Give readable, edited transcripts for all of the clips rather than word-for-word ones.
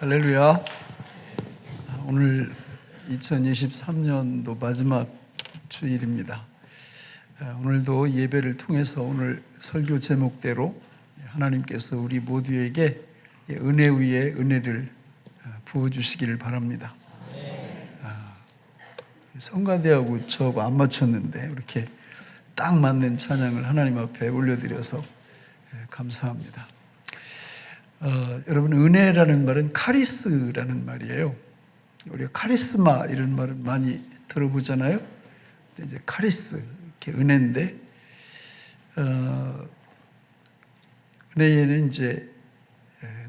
할렐루야. 오늘 2023년도 마지막 주일입니다. 오늘도 예배를 통해서 오늘 설교 제목대로 하나님께서 우리 모두에게 은혜 위에 은혜를 부어주시기를 바랍니다. 성가대하고 저하고 안 맞췄는데 이렇게 딱 맞는 찬양을 하나님 앞에 올려드려서 감사합니다. 여러분, 은혜라는 말은 카리스라는 말이에요. 우리가 카리스마 이런 말을 많이 들어보잖아요. 이제 카리스, 이렇게 은혜인데, 은혜에는 이제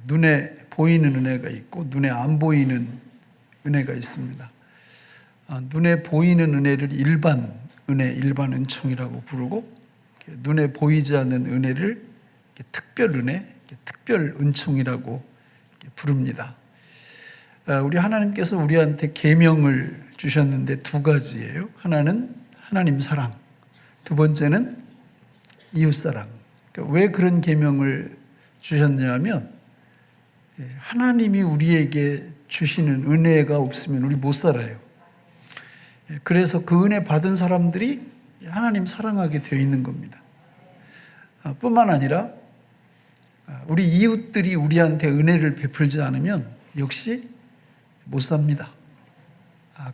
눈에 보이는 은혜가 있고 눈에 안 보이는 은혜가 있습니다. 눈에 보이는 은혜를 일반 은혜, 일반 은총이라고 부르고, 눈에 보이지 않는 은혜를 특별 은혜, 특별 은총이라고 부릅니다. 우리 하나님께서 우리한테 계명을 주셨는데 두 가지예요. 하나는 하나님 사랑, 두 번째는 이웃 사랑. 그러니까 왜 그런 계명을 주셨냐면 하나님이 우리에게 주시는 은혜가 없으면 우리 못 살아요. 그래서 그 은혜 받은 사람들이 하나님 사랑하게 되어 있는 겁니다. 뿐만 아니라 우리 이웃들이 우리한테 은혜를 베풀지 않으면 역시 못 삽니다.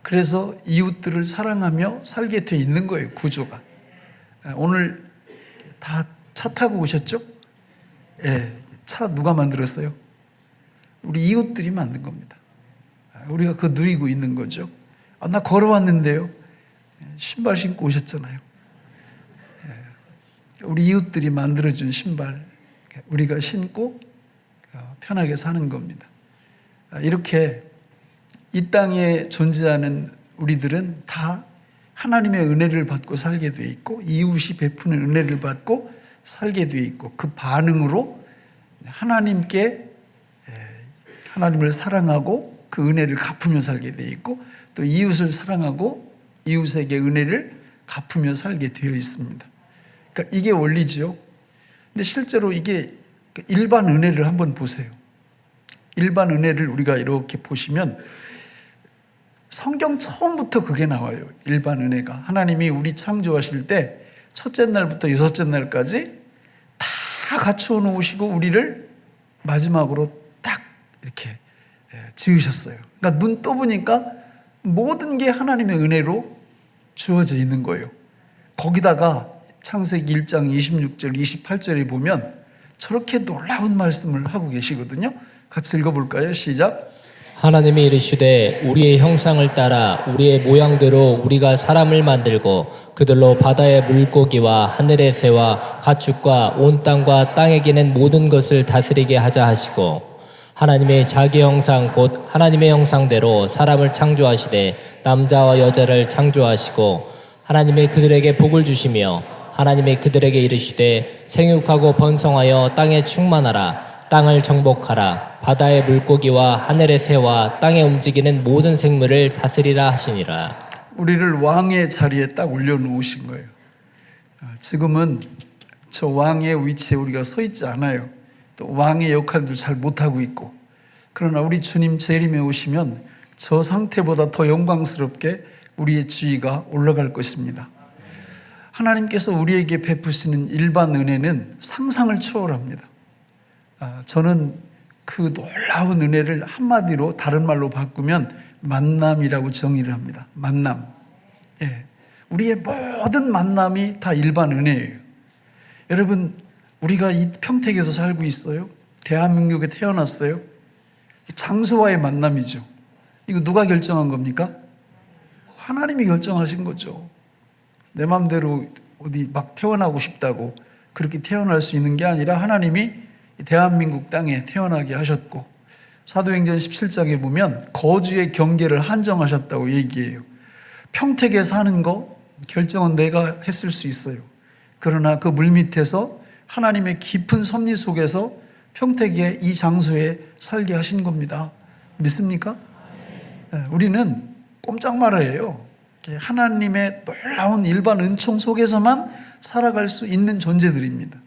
그래서 이웃들을 사랑하며 살게 돼 있는 거예요, 구조가. 오늘 다 차 타고 오셨죠? 차 누가 만들었어요? 우리 이웃들이 만든 겁니다. 우리가 그거 누리고 있는 거죠. 나 걸어왔는데요. 신발 신고 오셨잖아요. 우리 이웃들이 만들어준 신발 우리가 신고 편하게 사는 겁니다. 이렇게 이 땅에 존재하는 우리들은 다 하나님의 은혜를 받고 살게 돼 있고 이웃이 베푸는 은혜를 받고 살게 돼 있고 그 반응으로 하나님께 하나님을 사랑하고 그 은혜를 갚으며 살게 돼 있고 또 이웃을 사랑하고 이웃에게 은혜를 갚으며 살게 되어 있습니다. 그러니까 이게 원리지요. 근데 실제로 이게 일반 은혜를 한번 보세요. 일반 은혜를 우리가 이렇게 보시면 성경 처음부터 그게 나와요. 일반 은혜가. 하나님이 우리 창조하실 때 첫째 날부터 여섯째 날까지 다 갖추어 놓으시고 우리를 마지막으로 딱 이렇게 지으셨어요. 그러니까 눈 떠보니까 모든 게 하나님의 은혜로 주어져 있는 거예요. 거기다가 창세기 1장 26절, 28절에 보면 저렇게 놀라운 말씀을 하고 계시거든요. 같이 읽어볼까요? 시작. 하나님이 이르시되 우리의 형상을 따라 우리의 모양대로 우리가 사람을 만들고 그들로 바다의 물고기와 하늘의 새와 가축과 온 땅과 땅에 기는 모든 것을 다스리게 하자 하시고 하나님의 자기 형상 곧 하나님의 형상대로 사람을 창조하시되 남자와 여자를 창조하시고 하나님의 그들에게 복을 주시며 하나님의 그들에게 이르시되 생육하고 번성하여 땅에 충만하라 땅을 정복하라 바다의 물고기와 하늘의 새와 땅에 움직이는 모든 생물을 다스리라 하시니라. 우리를 왕의 자리에 딱 올려놓으신 거예요. 지금은 저 왕의 위치에 우리가 서 있지 않아요. 또 왕의 역할도 잘 못하고 있고 그러나 우리 주님 재림에 오시면 저 상태보다 더 영광스럽게 우리의 지위가 올라갈 것입니다. 하나님께서 우리에게 베푸시는 일반 은혜는 상상을 초월합니다. 저는 그 놀라운 은혜를 한마디로 다른 말로 바꾸면 만남이라고 정의를 합니다. 만남. 우리의 모든 만남이 다 일반 은혜예요. 여러분, 우리가 이 평택에서 살고 있어요. 대한민국에 태어났어요. 장소와의 만남이죠. 이거 누가 결정한 겁니까? 하나님이 결정하신 거죠. 내 마음대로 어디 막 태어나고 싶다고 그렇게 태어날 수 있는 게 아니라 하나님이 대한민국 땅에 태어나게 하셨고 사도행전 17장에 보면 거주의 경계를 한정하셨다고 얘기해요. 평택에 사는 거 결정은 내가 했을 수 있어요. 그러나 그 물밑에서 하나님의 깊은 섭리 속에서 평택에 이 장소에 살게 하신 겁니다. 믿습니까? 우리는 꼼짝 말아요. 하나님의 놀라운 일반 은총 속에서만 살아갈 수 있는 존재들입니다.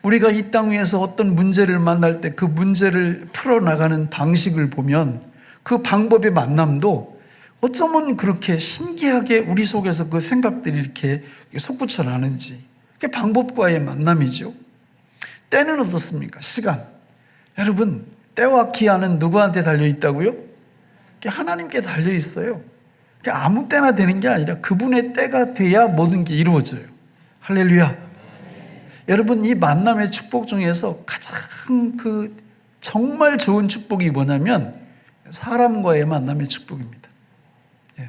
우리가 이 땅 위에서 어떤 문제를 만날 때 그 문제를 풀어나가는 방식을 보면 그 방법의 만남도 어쩌면 그렇게 신기하게 우리 속에서 그 생각들이 이렇게 솟구쳐 나는지, 그게 방법과의 만남이죠. 때는 어떻습니까? 시간. 여러분, 때와 기한은 누구한테 달려 있다고요? 하나님께 달려 있어요. 아무 때나 되는 게 아니라 그분의 때가 돼야 모든 게 이루어져요. 할렐루야. 여러분, 이 만남의 축복 중에서 가장 정말 좋은 축복이 뭐냐면 사람과의 만남의 축복입니다.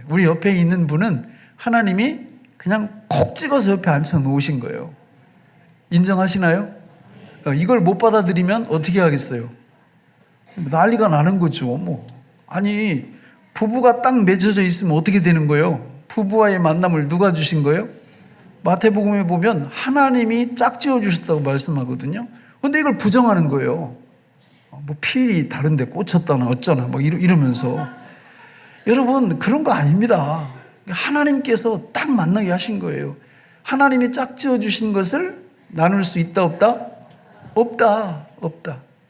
우리 옆에 있는 분은 하나님이 그냥 콕 찍어서 옆에 앉혀 놓으신 거예요. 인정하시나요? 이걸 못 받아들이면 어떻게 하겠어요? 난리가 나는 거죠. 아니, 부부가 딱 맺어져 있으면 어떻게 되는 거예요? 부부와의 만남을 누가 주신 거예요? 마태복음에 보면 하나님이 짝지어 주셨다고 말씀하거든요. 그런데 이걸 부정하는 거예요. 필이 다른데 꽂혔다나 어쩌나 이러면서. 여러분, 그런 거 아닙니다. 하나님께서 딱 만나게 하신 거예요. 하나님이 짝지어 주신 것을 나눌 수 있다 없다? 없다.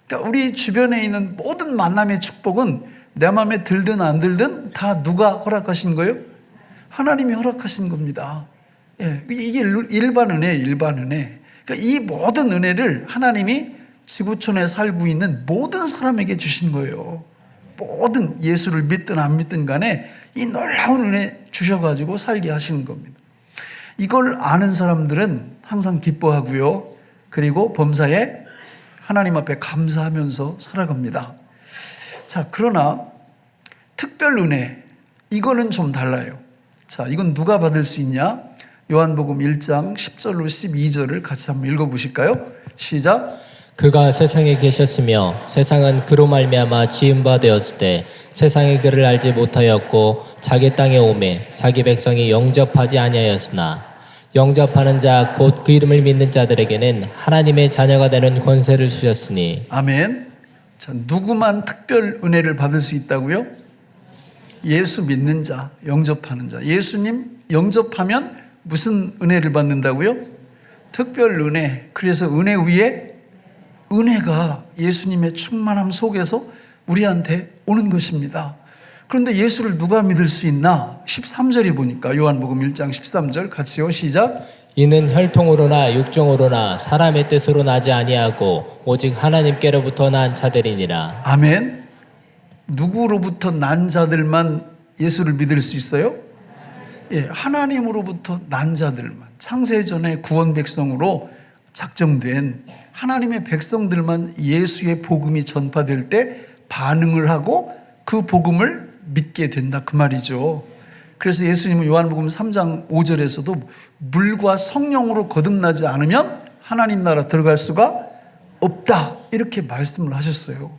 그러니까 우리 주변에 있는 모든 만남의 축복은 내 마음에 들든 안 들든 다 누가 허락하신 거예요? 하나님이 허락하신 겁니다. 이게 일반 은혜예요, 일반 은혜. 그러니까 이 모든 은혜를 하나님이 지구촌에 살고 있는 모든 사람에게 주신 거예요. 모든 예수를 믿든 안 믿든 간에 이 놀라운 은혜 주셔가지고 살게 하시는 겁니다. 이걸 아는 사람들은 항상 기뻐하고요. 그리고 범사에 하나님 앞에 감사하면서 살아갑니다. 자, 그러나 특별 은혜, 이거는 좀 달라요. 자, 이건 누가 받을 수 있냐? 요한복음 1장 10절로 12절을 같이 한번 읽어보실까요? 시작. 그가 세상에 계셨으며 세상은 그로 말미암아 지은 바 되었을 때 세상이 그를 알지 못하였고 자기 땅에 오매 자기 백성이 영접하지 아니하였으나 영접하는 자 곧 그 이름을 믿는 자들에게는 하나님의 자녀가 되는 권세를 주셨으니. 아멘. 자, 누구만 특별 은혜를 받을 수 있다고요? 예수 믿는 자, 영접하는 자. 예수님 영접하면 무슨 은혜를 받는다고요? 특별 은혜. 그래서 은혜 위에 은혜가 예수님의 충만함 속에서 우리한테 오는 것입니다. 그런데 예수를 누가 믿을 수 있나? 13절에 보니까 요한복음 1장 13절 같이요. 시작. 이는 혈통으로나 육종으로나 사람의 뜻으로 나지 아니하고 오직 하나님께로부터 난 자들이니라. 아멘. 누구로부터 난 자들만 예수를 믿을 수 있어요? 하나님으로부터 난 자들만, 창세전에 구원 백성으로 작정된 하나님의 백성들만 예수의 복음이 전파될 때 반응을 하고 그 복음을 믿게 된다, 그 말이죠. 그래서 예수님은 요한복음 3장 5절에서도 물과 성령으로 거듭나지 않으면 하나님 나라 들어갈 수가 없다, 이렇게 말씀을 하셨어요.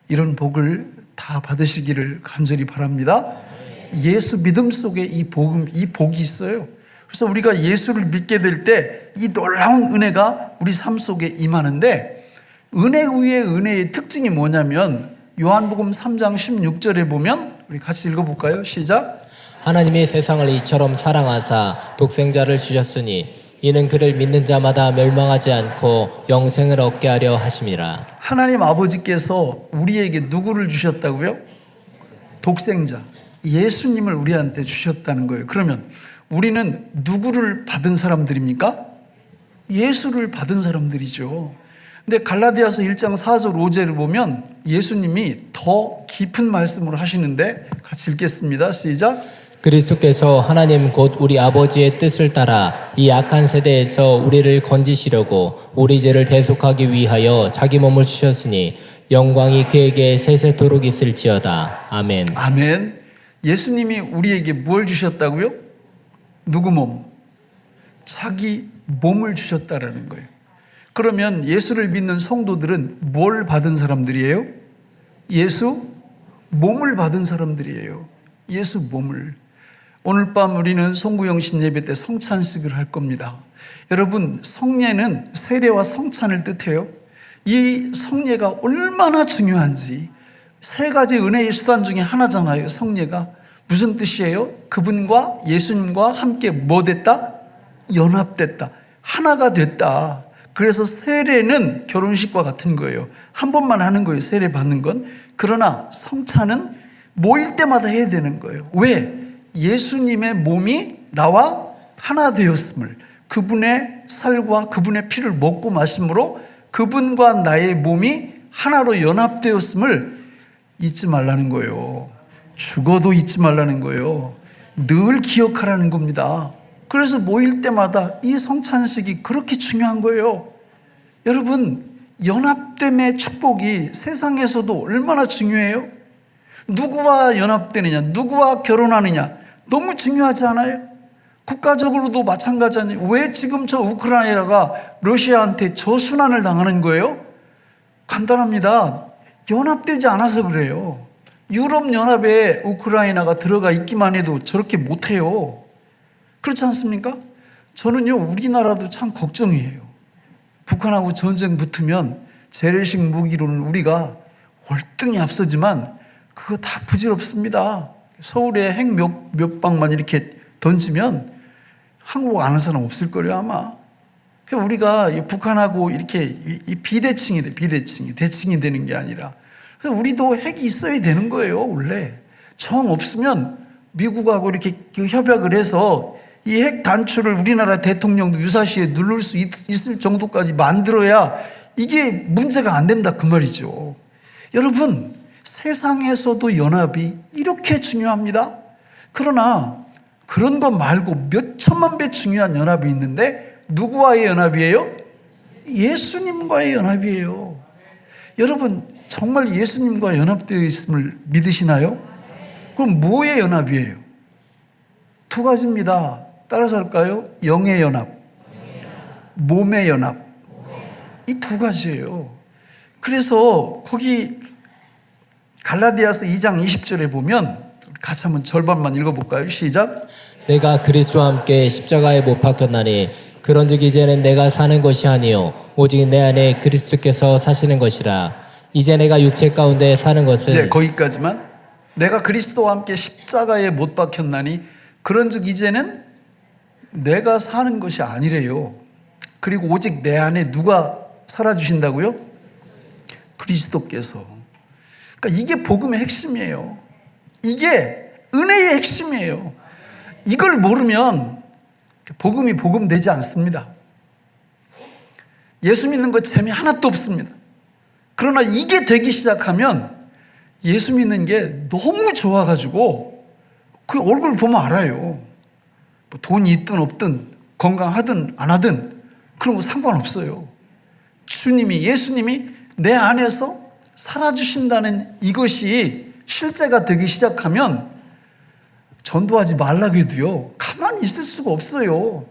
이런 복을 다 받으시기를 간절히 바랍니다. 예수 믿음 속에 이 복이 있어요. 그래서 우리가 예수를 믿게 될 때 이 놀라운 은혜가 우리 삶 속에 임하는데, 은혜 위에 은혜의 특징이 뭐냐면 요한복음 3장 16절에 보면 우리 같이 읽어볼까요? 시작. 하나님이 세상을 이처럼 사랑하사 독생자를 주셨으니 이는 그를 믿는 자마다 멸망하지 않고 영생을 얻게 하려 하심이라. 하나님 아버지께서 우리에게 누구를 주셨다고요? 독생자, 예수님을 우리한테 주셨다는 거예요. 그러면 우리는 누구를 받은 사람들입니까? 예수를 받은 사람들이죠. 근데 갈라디아서 1장 4절 5절을 보면 예수님이 더 깊은 말씀을 하시는데 같이 읽겠습니다. 시작. 그리스도께서 하나님 곧 우리 아버지의 뜻을 따라 이 악한 세대에서 우리를 건지시려고 우리 죄를 대속하기 위하여 자기 몸을 주셨으니 영광이 그에게 세세토록 있을지어다. 아멘. 아멘. 예수님이 우리에게 뭘 주셨다고요? 누구 몸? 자기 몸을 주셨다라는 거예요. 그러면 예수를 믿는 성도들은 뭘 받은 사람들이에요? 예수 몸을 받은 사람들이에요. 예수 몸을. 오늘 밤 우리는 송구영신 예배 때 성찬식을 할 겁니다. 여러분, 성례는 세례와 성찬을 뜻해요. 이 성례가 얼마나 중요한지, 세 가지 은혜의 수단 중에 하나잖아요. 성례가 무슨 뜻이에요? 그분과 예수님과 함께 뭐 됐다? 연합됐다. 하나가 됐다. 그래서 세례는 결혼식과 같은 거예요. 한 번만 하는 거예요, 세례 받는 건. 그러나 성찬은 모일 때마다 해야 되는 거예요. 왜? 예수님의 몸이 나와 하나 되었음을, 그분의 살과 그분의 피를 먹고 마심으로 그분과 나의 몸이 하나로 연합되었음을 잊지 말라는 거예요. 죽어도 잊지 말라는 거예요. 늘 기억하라는 겁니다. 그래서 모일 때마다 이 성찬식이 그렇게 중요한 거예요. 여러분, 연합됨의 축복이 세상에서도 얼마나 중요해요? 누구와 연합되느냐, 누구와 결혼하느냐, 너무 중요하지 않아요? 국가적으로도 마찬가지 아니에요? 왜 지금 저 우크라이나가 러시아한테 저순환을 당하는 거예요? 간단합니다. 연합되지 않아서 그래요. 유럽연합에 우크라이나가 들어가 있기만 해도 저렇게 못해요. 그렇지 않습니까? 저는요, 우리나라도 참 걱정이에요. 북한하고 전쟁 붙으면 재래식 무기로는 우리가 월등히 앞서지만 그거 다 부질없습니다. 서울에 핵 몇 방만 이렇게 던지면 한국 아는 사람 없을 거예요, 아마. 그러니까 우리가 북한하고 이렇게 비대칭이 돼, 비대칭이. 대칭이 되는 게 아니라. 그래서 우리도 핵이 있어야 되는 거예요, 원래. 정 없으면 미국하고 이렇게 협약을 해서 이 핵 단추를 우리나라 대통령도 유사시에 누를 수 있을 정도까지 만들어야 이게 문제가 안 된다, 그 말이죠. 여러분, 세상에서도 연합이 이렇게 중요합니다. 그러나 그런 것 말고 몇 천만 배 중요한 연합이 있는데 누구와의 연합이에요? 예수님과의 연합이에요. 여러분, 정말 예수님과 연합되어 있음을 믿으시나요? 그럼 뭐의 연합이에요? 두 가지입니다. 따라서 할까요? 영의 연합, 몸의 연합. 이 두 가지예요. 그래서 거기 갈라디아서 2장 20절에 보면 같이 한번 절반만 읽어볼까요? 시작. 내가 그리스도와 함께 십자가에 못 박혔나니 그런즉 이제는 내가 사는 것이 아니요 오직 내 안에 그리스도께서 사시는 것이라. 이제 내가 육체 가운데 사는 것은 네, 거기까지만. 내가 그리스도와 함께 십자가에 못 박혔나니 그런즉 이제는 내가 사는 것이 아니래요. 그리고 오직 내 안에 누가 살아주신다고요? 그리스도께서. 그러니까 이게 복음의 핵심이에요. 이게 은혜의 핵심이에요. 이걸 모르면 복음이 복음되지 않습니다. 예수 믿는 거 재미 하나도 없습니다. 그러나 이게 되기 시작하면 예수 믿는 게 너무 좋아가지고 그 얼굴 보면 알아요. 뭐 돈이 있든 없든 건강하든 안 하든 그런 거 상관없어요. 주님이, 예수님이 내 안에서 살아주신다는 이것이 실제가 되기 시작하면 전도하지 말라고 해도요, 가만히 있을 수가 없어요.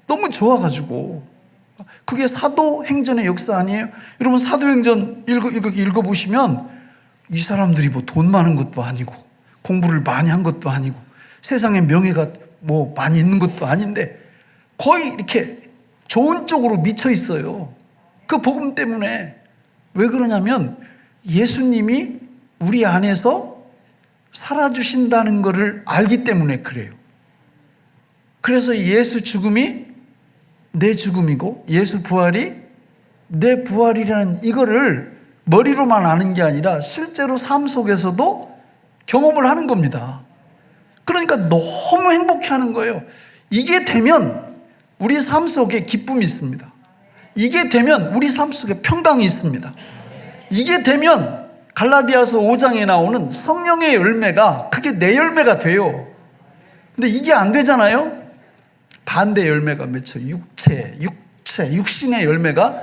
너무 좋아가지고. 그게 사도행전의 역사 아니에요? 여러분, 사도행전 이렇게 읽어보시면 이 사람들이 뭐 돈 많은 것도 아니고 공부를 많이 한 것도 아니고 세상에 명예가 뭐 많이 있는 것도 아닌데 거의 이렇게 좋은 쪽으로 미쳐 있어요. 그 복음 때문에. 왜 그러냐면 예수님이 우리 안에서 살아주신다는 것을 알기 때문에 그래요. 그래서 예수 죽음이 내 죽음이고 예수 부활이 내 부활이라는 이거를 머리로만 아는 게 아니라 실제로 삶 속에서도 경험을 하는 겁니다. 그러니까 너무 행복해하는 거예요. 이게 되면 우리 삶 속에 기쁨이 있습니다. 이게 되면 우리 삶 속에 평강이 있습니다. 이게 되면 갈라디아서 5장에 나오는 성령의 열매가 그게 내 열매가 돼요. 근데 이게 안 되잖아요. 반대 열매가 맺혀. 육신의 열매가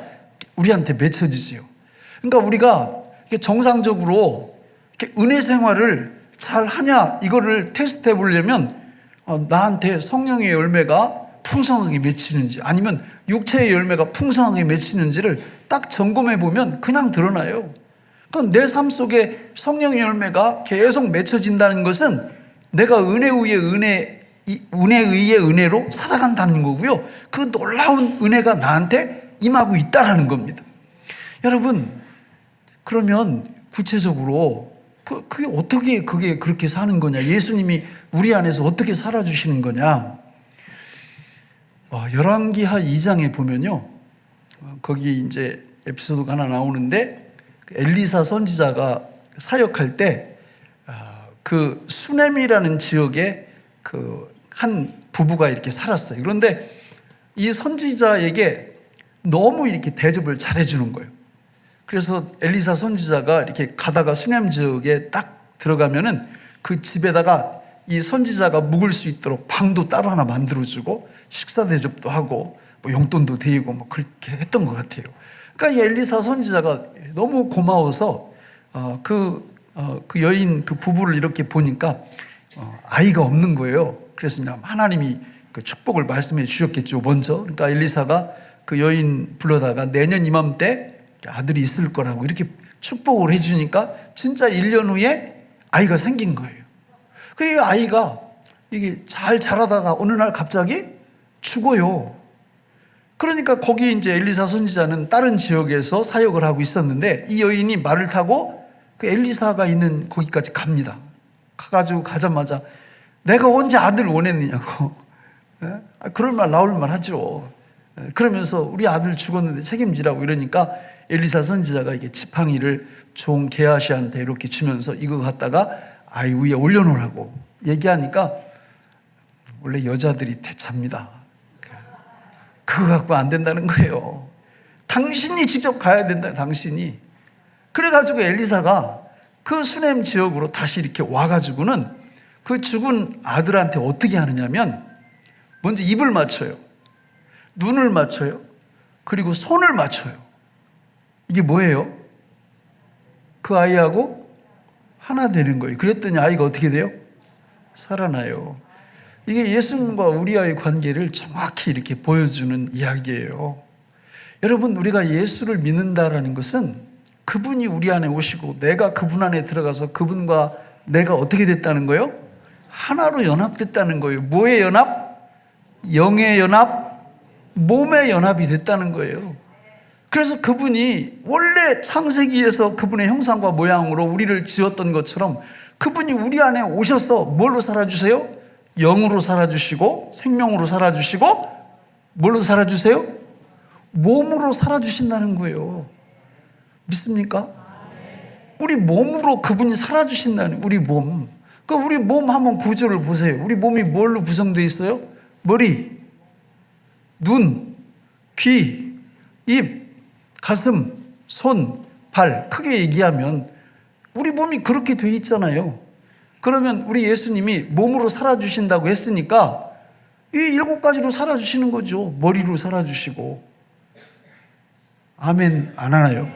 우리한테 맺혀지지요. 그러니까 우리가 정상적으로 이렇게 은혜 생활을 잘 하냐 이거를 테스트해 보려면 나한테 성령의 열매가 풍성하게 맺히는지 아니면 육체의 열매가 풍성하게 맺히는지를 딱 점검해 보면 그냥 드러나요. 그러니까 내 삶 속에 성령의 열매가 계속 맺혀진다는 것은 내가 은혜에 의해 은혜로 살아간다는 거고요. 그 놀라운 은혜가 나한테 임하고 있다는 겁니다. 여러분, 그러면 구체적으로 그게 어떻게 그게 그렇게 사는 거냐? 예수님이 우리 안에서 어떻게 살아주시는 거냐? 열왕기하 2장에 보면요, 거기 이제 에피소드가 하나 나오는데 그 엘리사 선지자가 사역할 때 그 수넴이라는 지역에 그 한 부부가 이렇게 살았어요. 그런데 이 선지자에게 너무 이렇게 대접을 잘해주는 거예요. 그래서 엘리사 선지자가 이렇게 가다가 수넴 지역에 딱 들어가면은 그 집에다가 이 선지자가 묵을 수 있도록 방도 따로 하나 만들어주고 식사 대접도 하고 뭐 용돈도 드리고 뭐 그렇게 했던 것 같아요. 그러니까 이 엘리사 선지자가 너무 고마워서 그 여인 그 부부를 이렇게 보니까 아이가 없는 거예요. 그래서 하나님이 그 축복을 말씀해 주셨겠죠, 먼저. 그러니까 엘리사가 그 여인 불러다가 내년 이맘때 아들이 있을 거라고 이렇게 축복을 해주니까 진짜 1년 후에 아이가 생긴 거예요. 그 아이가 이게 잘 자라다가 어느 날 갑자기 죽어요. 그러니까 거기 이제 엘리사 선지자는 다른 지역에서 사역을 하고 있었는데 이 여인이 말을 타고 그 엘리사가 있는 거기까지 갑니다. 가가지고 가자마자 내가 언제 아들 원했느냐고. 그럴 말 나올 말 하죠. 그러면서 우리 아들 죽었는데 책임지라고 이러니까 엘리사 선지자가 이게 지팡이를 종 게하시한테 이렇게 주면서 이거 갖다가 아이 위에 올려놓으라고 얘기하니까 원래 여자들이 대차입니다. 그거 갖고 안 된다는 거예요. 당신이 직접 가야 된다, 당신이. 그래가지고 엘리사가 그 수넴 지역으로 다시 이렇게 와가지고는 그 죽은 아들한테 어떻게 하느냐면 먼저 입을 맞춰요. 눈을 맞춰요. 그리고 손을 맞춰요. 이게 뭐예요? 그 아이하고 하나 되는 거예요. 그랬더니 아이가 어떻게 돼요? 살아나요. 이게 예수님과 우리 아이의 관계를 정확히 이렇게 보여주는 이야기예요. 여러분, 우리가 예수를 믿는다라는 것은 그분이 우리 안에 오시고 내가 그분 안에 들어가서 그분과 내가 어떻게 됐다는 거예요? 하나로 연합됐다는 거예요. 뭐의 연합? 영의 연합, 몸의 연합이 됐다는 거예요. 그래서 그분이 원래 창세기에서 그분의 형상과 모양으로 우리를 지었던 것처럼 그분이 우리 안에 오셔서 뭘로 살아주세요? 영으로 살아주시고 생명으로 살아주시고 뭘로 살아주세요? 몸으로 살아주신다는 거예요. 믿습니까? 우리 몸으로 그분이 살아주신다는 우리 몸. 그 우리 몸 한번 구조를 보세요. 우리 몸이 뭘로 구성되어 있어요? 머리, 눈, 귀, 입, 가슴, 손, 발. 크게 얘기하면 우리 몸이 그렇게 되어 있잖아요. 그러면 우리 예수님이 몸으로 살아주신다고 했으니까 이 7가지로 살아주시는 거죠. 머리로 살아주시고. 아멘 안 하나요?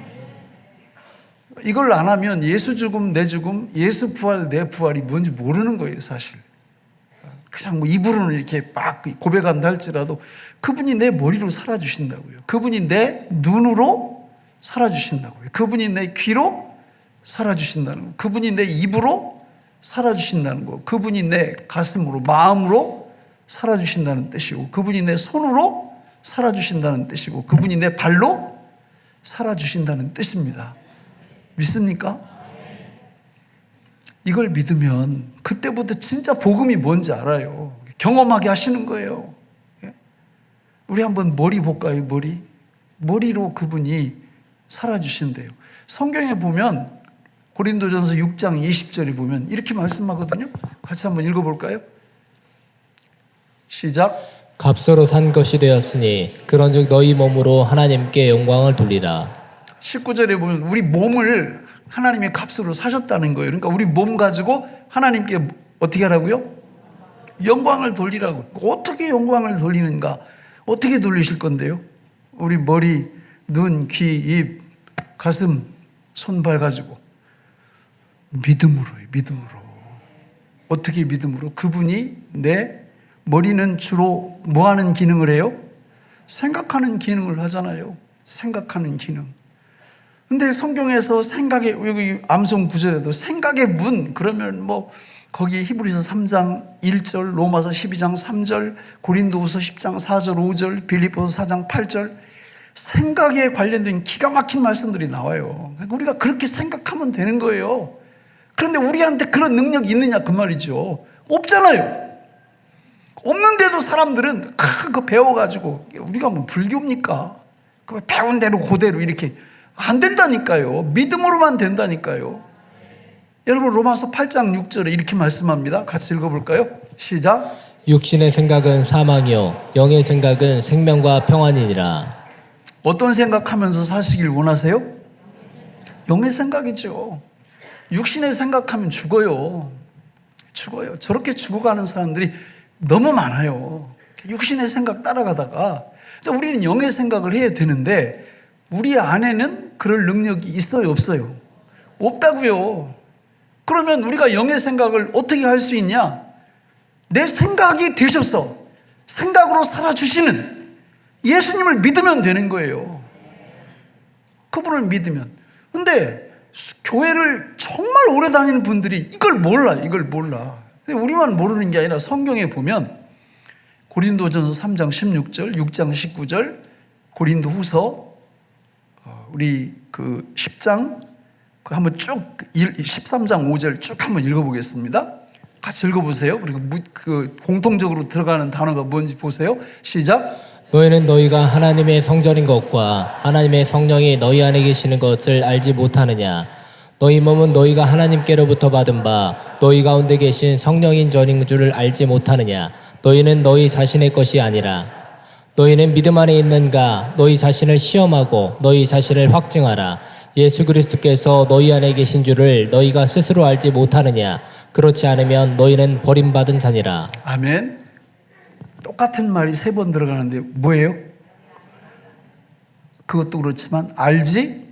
이걸 안 하면 예수 죽음, 내 죽음, 예수 부활, 내 부활이 뭔지 모르는 거예요, 사실. 그냥 뭐 입으로는 이렇게 막 고백한다 할지라도 그분이 내 머리로 살아주신다고요. 그분이 내 눈으로 살아주신다고요. 그분이 내 귀로 살아주신다는 거. 그분이 내 입으로 살아주신다는 거. 그분이 내 가슴으로, 마음으로 살아주신다는 뜻이고, 그분이 내 손으로 살아주신다는 뜻이고, 그분이 내 발로 살아주신다는 뜻입니다. 믿습니까? 이걸 믿으면 그때부터 진짜 복음이 뭔지 알아요. 경험하게 하시는 거예요. 우리 한번 머리 볼까요? 머리로 그분이 살아주신대요. 성경에 보면 고린도전서 6장 20절에 보면 이렇게 말씀하거든요. 같이 한번 읽어볼까요? 시작. 값으로 산 것이 되었으니 그런즉 너희 몸으로 하나님께 영광을 돌리라. 19절에 보면 우리 몸을 하나님의 값으로 사셨다는 거예요. 그러니까 우리 몸 가지고 하나님께 어떻게 하라고요? 영광을 돌리라고. 어떻게 영광을 돌리는가? 어떻게 돌리실 건데요? 우리 머리, 눈, 귀, 입, 가슴, 손발 가지고 믿음으로요. 믿음으로. 어떻게 믿음으로? 그분이 내 머리는 주로 뭐 하는 기능을 해요? 생각하는 기능을 하잖아요. 생각하는 기능. 근데 성경에서 생각의, 여기 암송 구절에도 생각의 문, 그러면 뭐 거기 히브리서 3장 1절, 로마서 12장 3절, 고린도후서 10장 4절 5절, 빌립보서 4장 8절, 생각에 관련된 기가 막힌 말씀들이 나와요. 우리가 그렇게 생각하면 되는 거예요. 그런데 우리한테 그런 능력이 있느냐 그 말이죠. 없잖아요. 없는데도 사람들은 그거 배워가지고, 우리가 뭐 불교입니까? 그 배운 대로 그대로 이렇게 안 된다니까요. 믿음으로만 된다니까요. 여러분 로마서 8장 6절에 이렇게 말씀합니다. 같이 읽어볼까요? 시작. 육신의 생각은 사망이요 영의 생각은 생명과 평안이니라. 어떤 생각하면서 사시길 원하세요? 영의 생각이죠. 육신의 생각하면 죽어요. 죽어요. 저렇게 죽어가는 사람들이 너무 많아요. 육신의 생각 따라가다가. 우리는 영의 생각을 해야 되는데 우리 안에는 그럴 능력이 있어요, 없어요? 없다고요. 그러면 우리가 영의 생각을 어떻게 할 수 있냐? 내 생각이 되셔서 생각으로 살아주시는 예수님을 믿으면 되는 거예요. 그분을 믿으면. 근데 교회를 정말 오래 다니는 분들이 이걸 몰라. 근데 우리만 모르는 게 아니라 성경에 보면 고린도전서 3장 16절, 6장 19절, 고린도후서 우리 그 10장 한번 쭉 13장 5절 쭉 한번 읽어보겠습니다. 같이 읽어보세요. 그리고 그 공통적으로 들어가는 단어가 뭔지 보세요. 시작. 너희는 너희가 하나님의 성전인 것과 하나님의 성령이 너희 안에 계시는 것을 알지 못하느냐. 너희 몸은 너희가 하나님께로부터 받은 바 너희 가운데 계신 성령인 전인 줄을 알지 못하느냐. 너희는 너희 자신의 것이 아니라. 너희는 믿음 안에 있는가. 너희 자신을 시험하고 너희 자신을 확증하라. 예수 그리스도께서 너희 안에 계신 줄을 너희가 스스로 알지 못하느냐. 그렇지 않으면 너희는 버림받은 자니라. 아멘. 똑같은 말이 3번 들어가는데 뭐예요? 그것도 그렇지만 알지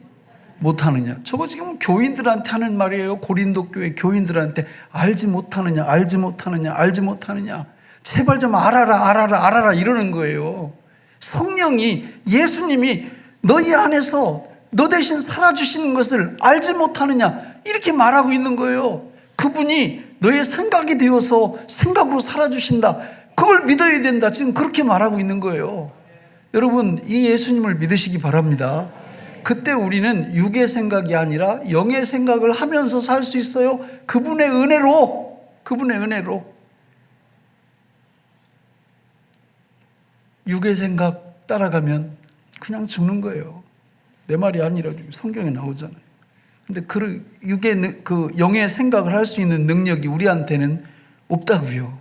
못하느냐. 저거 지금 교인들한테 하는 말이에요. 고린도 교회 교인들한테 알지 못하느냐, 알지 못하느냐, 알지 못하느냐. 제발 좀 알아라 이러는 거예요. 성령이, 예수님이 너희 안에서 너 대신 살아주시는 것을 알지 못하느냐 이렇게 말하고 있는 거예요. 그분이 너의 생각이 되어서 생각으로 살아주신다. 그걸 믿어야 된다. 지금 그렇게 말하고 있는 거예요. 여러분 이 예수님을 믿으시기 바랍니다. 그때 우리는 육의 생각이 아니라 영의 생각을 하면서 살 수 있어요. 그분의 은혜로. 육의 생각 따라가면 그냥 죽는 거예요. 내 말이 아니라 성경에 나오잖아요. 근데 그 영의 생각을 할 수 있는 능력이 우리한테는 없다고요.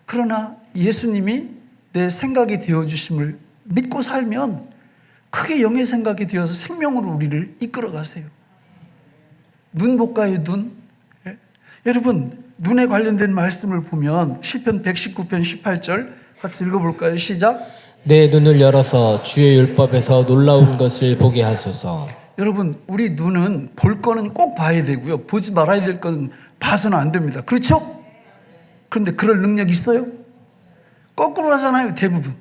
그러나 예수님이 내 생각이 되어주심을 믿고 살면 크게 영의 생각이 되어서 생명으로 우리를 이끌어 가세요. 눈 볼까요, 눈? 예? 여러분, 눈에 관련된 말씀을 보면 시편 119편 18절 같이 읽어볼까요? 시작. 내 눈을 열어서 주의 율법에서 놀라운 것을 보게 하소서. 여러분, 우리 눈은 볼 거는 꼭 봐야 되고요. 보지 말아야 될 거는 봐서는 안 됩니다. 그렇죠? 그런데 그럴 능력 있어요? 거꾸로 하잖아요, 대부분.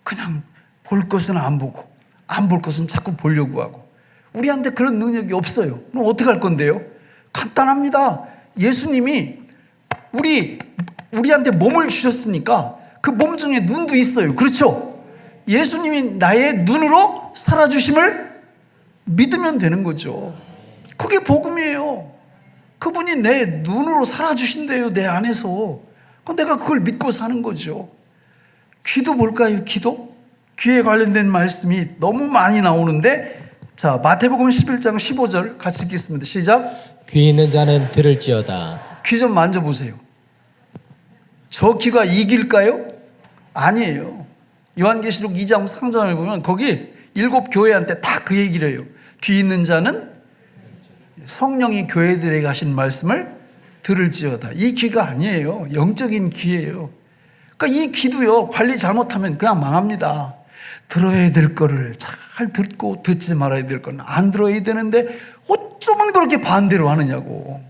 그냥 볼 것은 안 보고, 안 볼 것은 자꾸 보려고 하고. 우리한테 그런 능력이 없어요. 그럼 어떻게 할 건데요? 간단합니다. 예수님이 우리한테 몸을 주셨으니까 그 몸 중에 눈도 있어요. 그렇죠? 예수님이 나의 눈으로 살아주심을 믿으면 되는 거죠. 그게 복음이에요. 그분이 내 눈으로 살아주신대요. 내 안에서. 그럼 내가 그걸 믿고 사는 거죠. 귀도 볼까요? 귀도? 귀에 관련된 말씀이 너무 많이 나오는데, 자, 마태복음 11장 15절 같이 읽겠습니다. 시작. 귀 있는 자는 들을지어다. 귀 좀 만져보세요. 저 귀가 이길까요? 아니에요. 요한계시록 2장 상장을 보면 거기 7 교회한테 다 그 얘기를 해요. 귀 있는 자는 성령이 교회들에게 하신 말씀을 들을지어다. 이 귀가 아니에요. 영적인 귀예요. 그러니까 이 귀도요, 관리 잘못하면 그냥 망합니다. 들어야 될 거를 잘 듣고 듣지 말아야 될 거는 안 들어야 되는데 어쩌면 그렇게 반대로 하느냐고.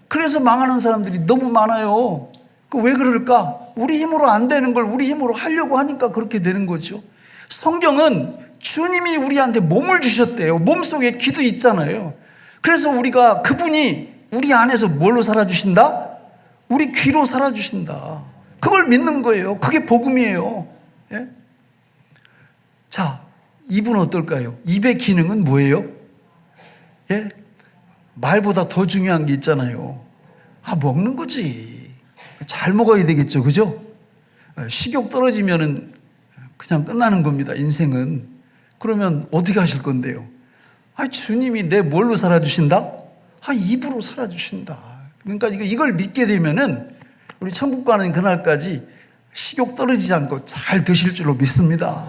그래서 망하는 사람들이 너무 많아요. 왜 그럴까? 우리 힘으로 안 되는 걸 우리 힘으로 하려고 하니까 그렇게 되는 거죠. 성경은 주님이 우리한테 몸을 주셨대요. 몸속에 귀도 있잖아요. 그래서 우리가 그분이 우리 안에서 뭘로 살아주신다? 우리 귀로 살아주신다. 그걸 믿는 거예요. 그게 복음이에요. 예? 자, 입은 어떨까요? 입의 기능은 뭐예요? 예? 말보다 더 중요한 게 있잖아요. 먹는 거지. 잘 먹어야 되겠죠. 그죠? 식욕 떨어지면은 그냥 끝나는 겁니다. 인생은. 그러면 어떻게 하실 건데요? 주님이 내 뭘로 살아주신다? 입으로 살아주신다. 그러니까 이걸 믿게 되면은 우리 천국 가는 그날까지 식욕 떨어지지 않고 잘 드실 줄로 믿습니다.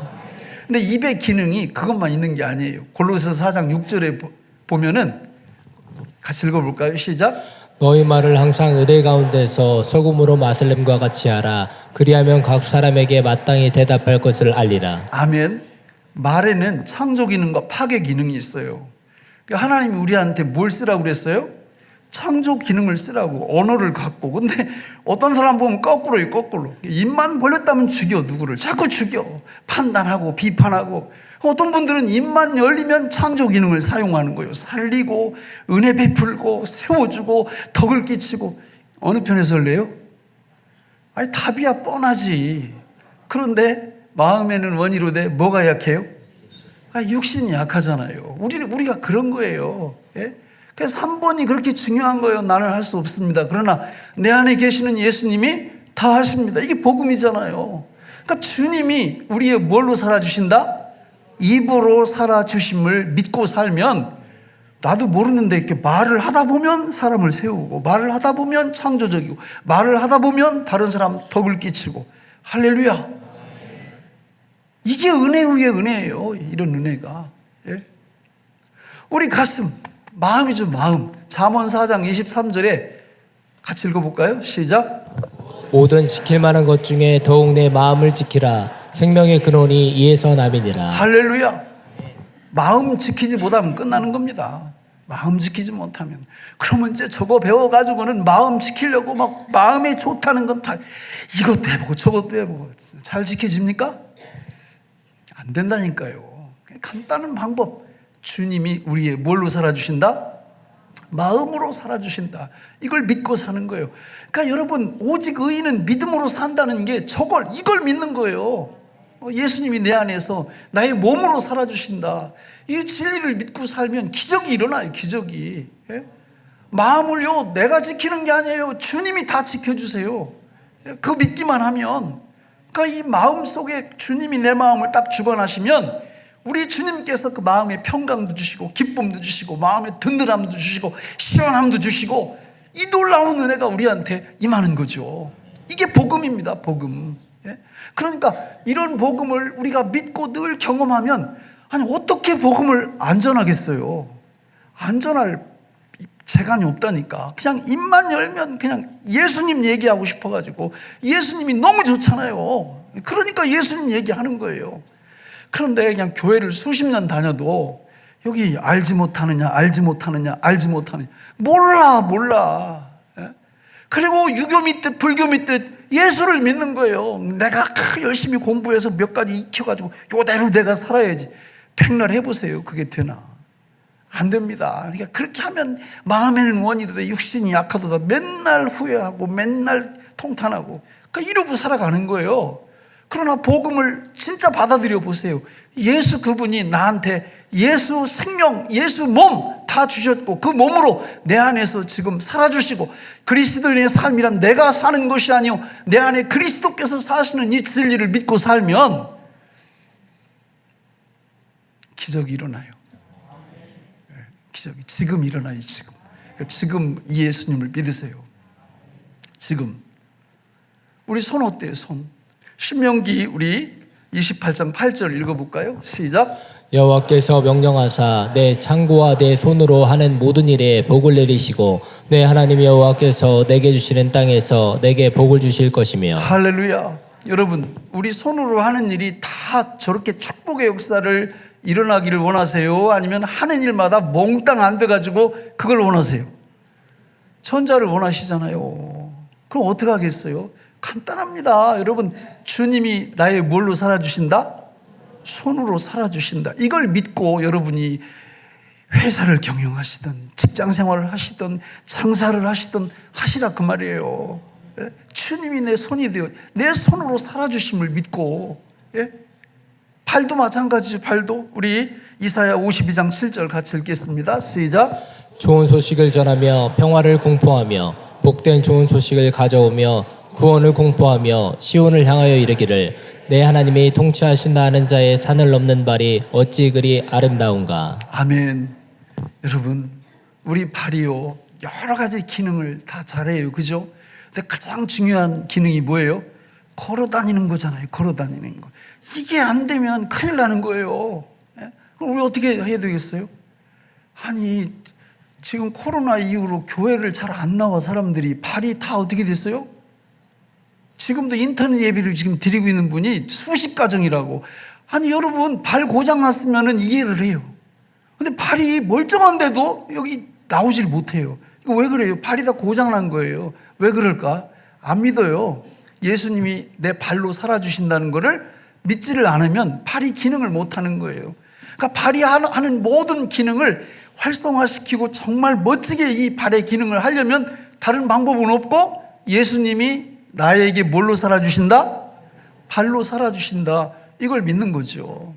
근데 입의 기능이 그것만 있는 게 아니에요. 골로새서 4장 6절에 보면은 같이 읽어볼까요? 시작. 너희 말을 항상 의뢰 가운데서 소금으로 맛을냄과 같이 하라. 그리하면 각 사람에게 마땅히 대답할 것을 알리라. 아멘. 말에는 창조 기능과 파괴 기능이 있어요. 그러니까 하나님이 우리한테 뭘 쓰라고 그랬어요? 창조 기능을 쓰라고, 언어를 갖고. 근데 어떤 사람 보면 거꾸로요, 거꾸로. 입만 벌렸다면 죽여, 누구를. 자꾸 죽여. 판단하고 비판하고. 어떤 분들은 입만 열리면 창조 기능을 사용하는 거예요. 살리고, 은혜 베풀고, 세워주고, 덕을 끼치고. 어느 편에 설래요? 답이야 뻔하지. 그런데 마음에는 원이로되 뭐가 약해요? 육신이 약하잖아요. 우리가 그런 거예요. 예? 그래서 한 번이 그렇게 중요한 거예요. 나는 할 수 없습니다. 그러나 내 안에 계시는 예수님이 다 하십니다. 이게 복음이잖아요. 그러니까 주님이 우리의 뭘로 살아주신다? 입으로 살아주심을 믿고 살면, 나도 모르는데 이렇게 말을 하다 보면 사람을 세우고, 말을 하다 보면 창조적이고, 말을 하다 보면 다른 사람 덕을 끼치고. 할렐루야. 이게 은혜 위에 은혜예요. 이런 은혜가. 예? 우리 가슴, 마음이죠, 마음. 잠언 4장 23절에 같이 읽어볼까요? 시작. 모든 지킬 만한 것 중에 더욱 내 마음을 지키라. 생명의 근원이 이에서 남이니라. 할렐루야. 마음 지키지 못하면 끝나는 겁니다. 마음 지키지 못하면. 그러면 이제 저거 배워가지고는 마음 지키려고 막 마음에 좋다는 건 다 이것도 해보고 저것도 해보고. 잘 지켜집니까? 안 된다니까요. 간단한 방법. 주님이 우리의 뭘로 살아주신다? 마음으로 살아주신다. 이걸 믿고 사는 거예요. 그러니까 여러분, 오직 의인은 믿음으로 산다는 게 이걸 믿는 거예요. 예수님이 내 안에서 나의 몸으로 살아주신다. 이 진리를 믿고 살면 기적이 일어나요. 기적이. 예? 마음을요, 내가 지키는 게 아니에요. 주님이 다 지켜주세요. 그 믿기만 하면. 그러니까 이 마음 속에 주님이 내 마음을 딱 주관하시면 우리 주님께서 그 마음에 평강도 주시고, 기쁨도 주시고, 마음에 든든함도 주시고, 시원함도 주시고, 이 놀라운 은혜가 우리한테 임하는 거죠. 이게 복음입니다. 복음. 예? 그러니까 이런 복음을 우리가 믿고 늘 경험하면, 어떻게 복음을 안전하겠어요? 안전할 재간이 없다니까. 그냥 입만 열면 그냥 예수님 얘기하고 싶어가지고, 예수님이 너무 좋잖아요. 그러니까 예수님 얘기하는 거예요. 그런데 그냥 교회를 수십 년 다녀도 여기 알지 못하느냐, 몰라. 예? 그리고 유교 믿듯 불교 믿듯 예수를 믿는 거예요. 내가 열심히 공부해서 몇 가지 익혀가지고 요대로 내가 살아야지. 백날 해보세요. 그게 되나? 안 됩니다. 그러니까 그렇게 하면 마음에는 원이도 육신이 약하도다. 맨날 후회하고 맨날 통탄하고. 그러니까 이러고 살아가는 거예요. 그러나 복음을 진짜 받아들여 보세요. 예수 그분이 나한테 예수 생명, 예수 몸 다 주셨고, 그 몸으로 내 안에서 지금 살아주시고, 그리스도인의 삶이란 내가 사는 것이 아니요 내 안에 그리스도께서 사시는 이 진리를 믿고 살면 기적이 일어나요. 기적이 지금 일어나요. 지금. 그러니까 지금 이 예수님을 믿으세요. 지금. 우리 손 어때요? 손. 신명기 우리 28장 8절 읽어볼까요? 시작. 여호와께서 명령하사 내 창고와 내 손으로 하는 모든 일에 복을 내리시고 내 하나님 여호와께서 내게 주시는 땅에서 내게 복을 주실 것이며. 할렐루야. 여러분, 우리 손으로 하는 일이 다 저렇게 축복의 역사를 일어나기를 원하세요? 아니면 하는 일마다 몽땅 안 돼가지고 그걸 원하세요? 전자를 원하시잖아요. 그럼 어떻게 하겠어요? 간단합니다. 여러분, 주님이 나의 뭘로 살아주신다? 손으로 살아주신다. 이걸 믿고 여러분이 회사를 경영하시든 직장 생활을 하시든 장사를 하시든 하시라 그 말이에요. 예? 주님이 내 손이 되어 내 손으로 살아주심을 믿고. 예? 팔도 마찬가지죠. 팔도. 우리 이사야 52장 7절 같이 읽겠습니다. 시작. 좋은 소식을 전하며 평화를 공포하며 복된 좋은 소식을 가져오며 구원을 공포하며 시온을 향하여 이르기를 내 하나님이 통치하신다 하는 자의 산을 넘는 발이 어찌 그리 아름다운가. 아멘. 여러분, 우리 발이요, 여러 가지 기능을 다 잘해요. 그죠? 근데 가장 중요한 기능이 뭐예요? 걸어 다니는 거잖아요. 걸어 다니는 거. 이게 안 되면 큰일 나는 거예요. 예? 그럼 우리 어떻게 해야 되겠어요? 아니, 지금 코로나 이후로 교회를 잘 안 나와 사람들이. 발이 다 어떻게 됐어요? 지금도 인터넷 예배를 지금 드리고 있는 분이 수십 가정이라고. 아니, 여러분, 발 고장 났으면 이해를 해요. 근데 발이 멀쩡한데도 여기 나오질 못해요. 이거 왜 그래요? 발이 다 고장 난 거예요. 왜 그럴까? 안 믿어요. 예수님이 내 발로 살아주신다는 것을 믿지를 않으면 발이 기능을 못 하는 거예요. 그러니까 발이 하는 모든 기능을 활성화시키고 정말 멋지게 이 발의 기능을 하려면 다른 방법은 없고, 예수님이 나에게 뭘로 살아주신다? 발로 살아주신다. 이걸 믿는 거죠.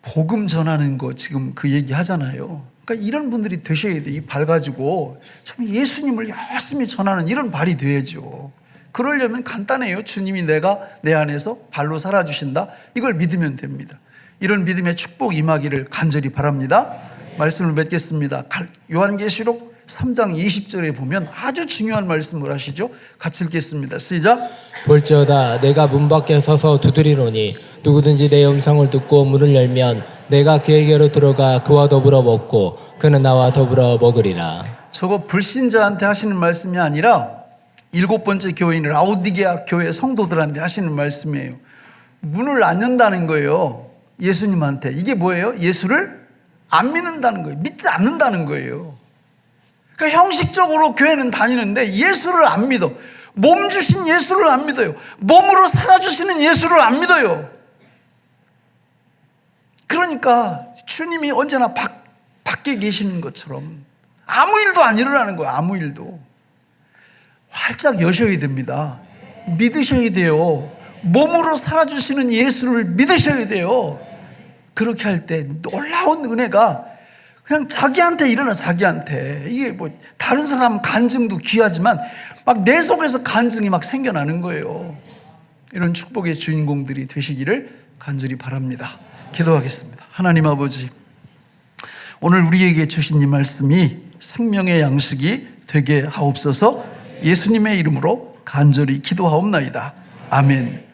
복음 전하는 거 지금 그 얘기 하잖아요. 그러니까 이런 분들이 되셔야 돼요. 이 발 가지고 참 예수님을 열심히 전하는 이런 발이 돼야죠. 그러려면 간단해요. 주님이 내 안에서 발로 살아주신다. 이걸 믿으면 됩니다. 이런 믿음의 축복 임하기를 간절히 바랍니다. 말씀을 맺겠습니다. 요한계시록 3장 20절에 보면 아주 중요한 말씀을 하시죠. 같이 읽겠습니다. 시작. 볼지어다 내가 문 밖에 서서 두드리노니 누구든지 내 음성을 듣고 문을 열면 내가 그에게로 들어가 그와 더불어 먹고 그는 나와 더불어 먹으리라. 저거 불신자한테 하시는 말씀이 아니라 7번째 교회인 라오디게아 교회 성도들한테 하시는 말씀이에요. 문을 안 연다는 거예요. 예수님한테. 이게 뭐예요? 예수를 안 믿는다는 거예요. 믿지 않는다는 거예요. 그러니까 형식적으로 교회는 다니는데 예수를 안 믿어. 몸 주신 예수를 안 믿어요. 몸으로 살아주시는 예수를 안 믿어요. 그러니까 주님이 언제나 밖에 계시는 것처럼 아무 일도 안 일어나는 거예요. 아무 일도. 활짝 여셔야 됩니다. 믿으셔야 돼요. 몸으로 살아주시는 예수를 믿으셔야 돼요. 그렇게 할 때 놀라운 은혜가 그냥 자기한테 일어나. 자기한테. 이게 뭐 다른 사람 간증도 귀하지만 막 내 속에서 간증이 막 생겨나는 거예요. 이런 축복의 주인공들이 되시기를 간절히 바랍니다. 기도하겠습니다. 하나님 아버지, 오늘 우리에게 주신 이 말씀이 생명의 양식이 되게 하옵소서. 예수님의 이름으로 간절히 기도하옵나이다. 아멘.